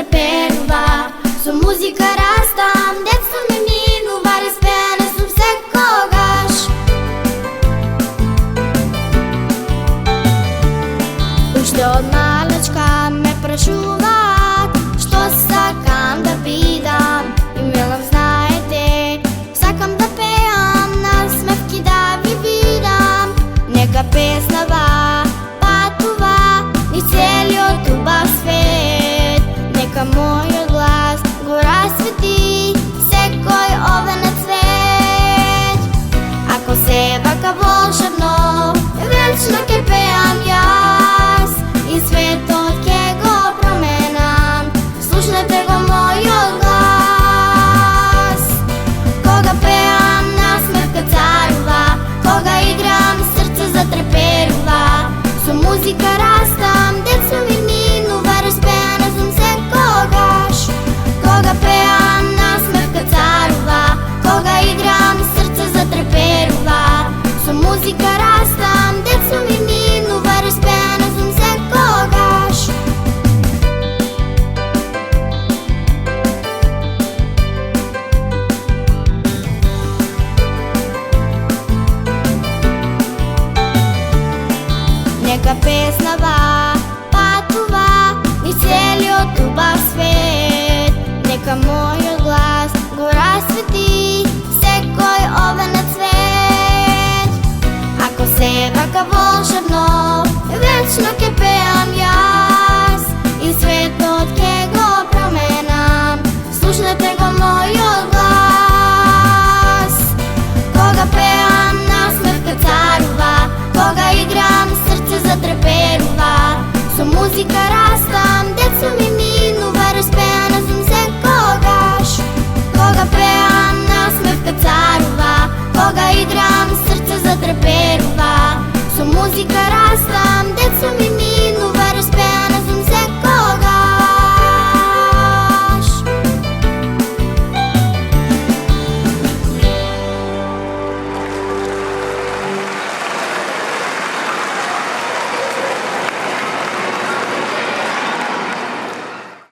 zatreperiva, со музика растам, детство ми минува, разпеяна съм секогаш. Уште од малечка ме прашуваат што сакам да бидам. И велам, знаете, сакам да пеам, насмевки да ви видам. Нека песнава патува низ целиот убав свет. Нека мојот глас го расвети секој овде на свет. Ако се вака волшебно, вечно ке пеам јас и светот ке го променам. Слушнете го мојот глас. Кога пеам, насмевка царува, кога играм, срце затреперува. Со музика растам, детство ми минува, разпеана сум секогаш. Кога пеам, насмевка царува, кога играм, срце затреперува. Со музика растам, детство ми минува, разпеана сум секогаш. Нека песнава патува низ целиот убав свет. Нека мојот глас го расвети секој овде на свет. Ако се вака волшебно, вечно ке пеам јас и светот ке го променам. Слушнете го мојот глас. Кога пеам, насмевка царува, кога играм, срце затреперува. Со музика растам, детство ми минува, разпеана сум секогаш. Кога пеам, насмевка царува, кога играм, срце затреперува. Со музика растам,